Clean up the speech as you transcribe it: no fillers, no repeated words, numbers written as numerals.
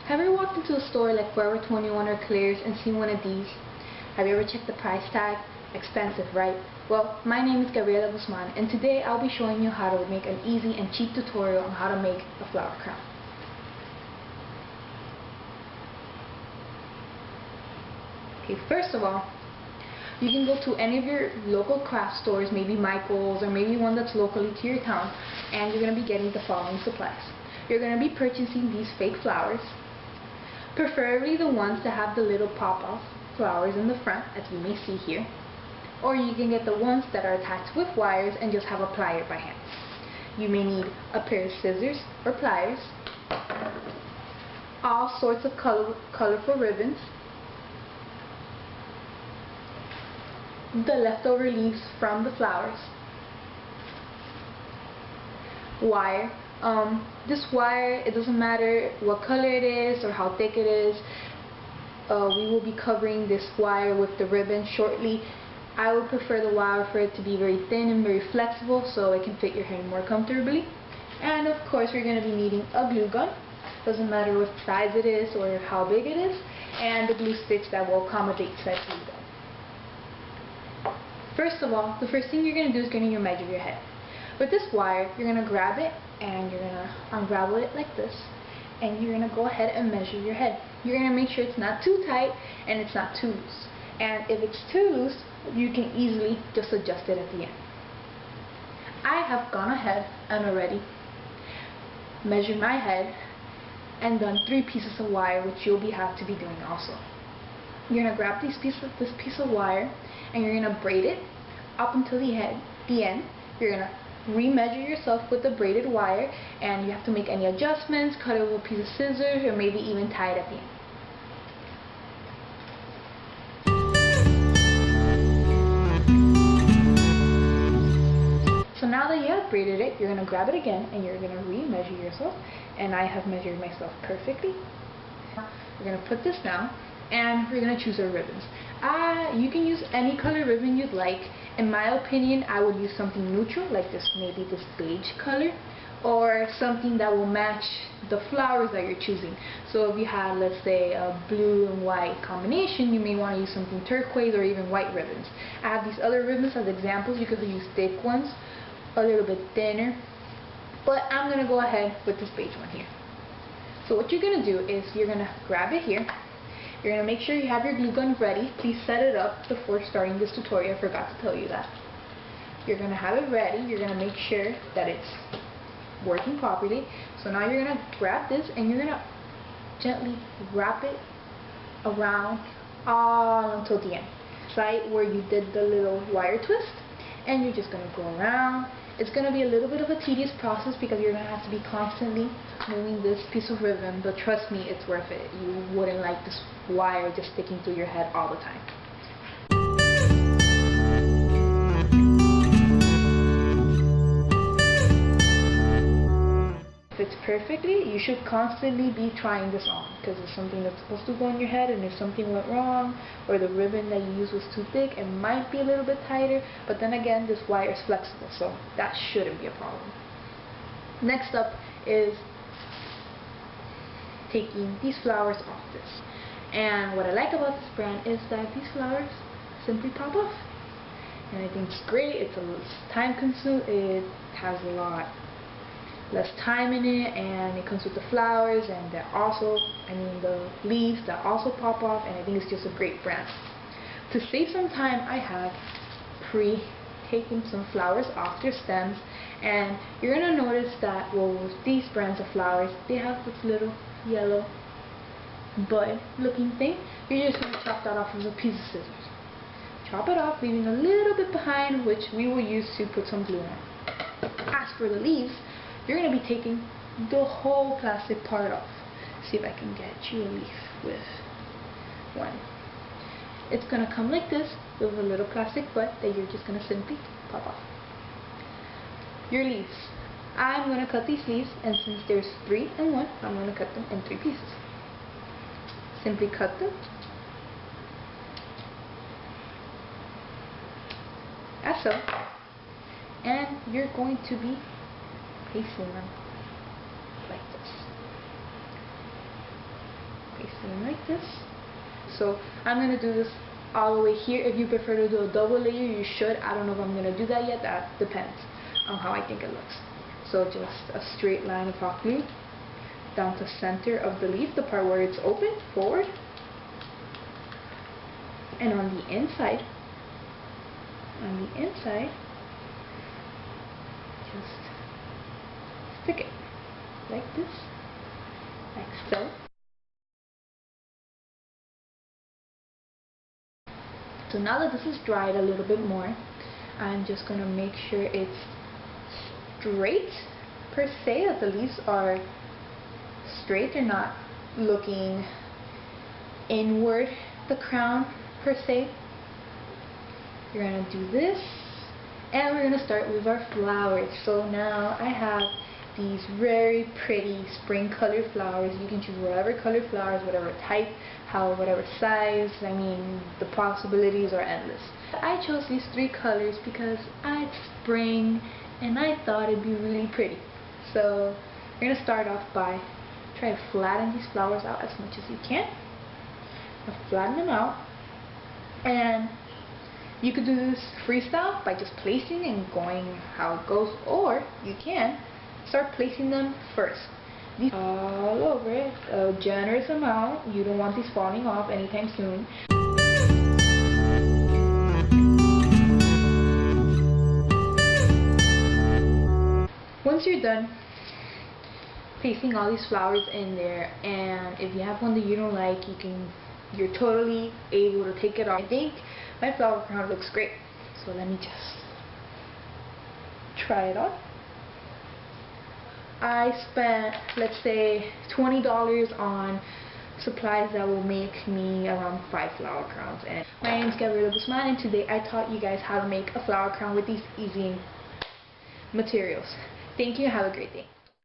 Have you ever walked into a store like Forever 21 or Claire's and seen one of these? Have you ever checked the price tag? Expensive, right? Well, my name is Gabriela Guzman, and today I'll be showing you how to make an easy and cheap tutorial on how to make a flower crown. Okay, first of all, you can go to any of your local craft stores, maybe Michael's or maybe one that's locally to your town, and you're going to be getting the following supplies. You're going to be purchasing these fake flowers, preferably the ones that have the little pop-off flowers in the front, as you may see here, or you can get the ones that are attached with wires and just have applied it by hand. You may need a pair of scissors or pliers, all sorts of colorful ribbons, the leftover leaves from the flowers, wire. This wire, it doesn't matter what color it is or how thick it is. We will be covering this wire with the ribbon shortly. I would prefer the wire for it to be very thin and very flexible so it can fit your hand more comfortably. And of course you're going to be needing a glue gun. Doesn't matter what size it is or how big it is. And the glue sticks that will accommodate said glue gun. First of all, the first thing you're going to do is going to measure your head. With this wire, you're going to grab it and you're going to unravel it like this. And you're going to go ahead and measure your head. You're going to make sure it's not too tight and it's not too loose. And if it's too loose, you can easily just adjust it at the end. I have gone ahead and already measured my head and done 3 pieces of wire, which you'll have to be doing also. You're going to grab this piece of wire and you're going to braid it up until the end. You're going to remeasure yourself with the braided wire, and you have to make any adjustments, cut it with a piece of scissors, or maybe even tie it at the end. So now that you have braided it, you're going to grab it again and you're going to remeasure yourself, and I have measured myself perfectly. We're going to put this down and we're going to choose our ribbons. You can use any color ribbon you'd like. In my opinion, I would use something neutral, like this, maybe this beige color, or something that will match the flowers that you're choosing. So if you have, let's say, a blue and white combination, you may want to use something turquoise or even white ribbons. I have these other ribbons as examples. You could use thick ones, a little bit thinner, but I'm going to go ahead with this beige one here. So what you're going to do is you're going to grab it here. You're going to make sure you have your glue gun ready. Please set it up before starting this tutorial. I forgot to tell you that. You're going to have it ready. You're going to make sure that it's working properly. So now you're going to grab this and you're going to gently wrap it around all until the end. Right where you did the little wire twist. And you're just going to go around. It's going to be a little bit of a tedious process because you're going to have to be constantly moving this piece of ribbon, but trust me, it's worth it. You wouldn't like this wire just sticking through your head all the time. Fits perfectly. You should constantly be trying this on because it's something that's supposed to go in your head, and if something went wrong or the ribbon that you used was too thick, it might be a little bit tighter, but then again, this wire is flexible, so that shouldn't be a problem. Next up is taking these flowers off this. And what I like about this brand is that these flowers simply pop off. And I think it's great. It's time consuming. It has a lot less time in it, and it comes with the flowers, and they're also, the leaves that also pop off, and I think it's just a great brand. To save some time, I have taken some flowers off their stems, and you're going to notice that, well, with these brands of flowers, they have this little yellow bud looking thing. You're just going to chop that off with a piece of scissors. Chop it off, leaving a little bit behind, which we will use to put some glue on. As for the leaves, you're going to be taking the whole plastic part off. See if I can get you a leaf with one. It's going to come like this with a little plastic butt that you're just going to simply pop off. Your leaves. I'm going to cut these leaves, and since there's 3 and 1, I'm going to cut them in 3 pieces. Simply cut them as so, and you're going to be placing them like this. in like this. So I'm going to do this all the way here. If you prefer to do a double layer, you should. I don't know if I'm going to do that yet. That depends on how I think it looks. So just a straight line of hot glue down the center of the leaf, the part where it's open, forward. And on the inside, just stick it like this, like so. So now that this is dried a little bit more, I'm just going to make sure it's straight per se, that the leaves are straight. They're not looking inward, the crown per se. You're going to do this, and we're going to start with our flowers. So now I have these very pretty spring colored flowers. You can choose whatever color flowers, whatever type, whatever size. I mean, the possibilities are endless. I chose these 3 colors because it's spring and I thought it'd be really pretty. So we're going to start off by trying to flatten these flowers out as much as you can. Flatten them out, and you could do this freestyle by just placing and going how it goes, or you can start placing them first. These all over it, a generous amount. You don't want these falling off anytime soon. Once you're done placing all these flowers in there, and if you have one that you don't like, you're totally able to take it off. I think my flower crown looks great, so let me just try it on. I spent, let's say, $20 on supplies that will make me around 5 flower crowns. And my name is Gabriela Guzman, and today I taught you guys how to make a flower crown with these easy materials. Thank you, have a great day.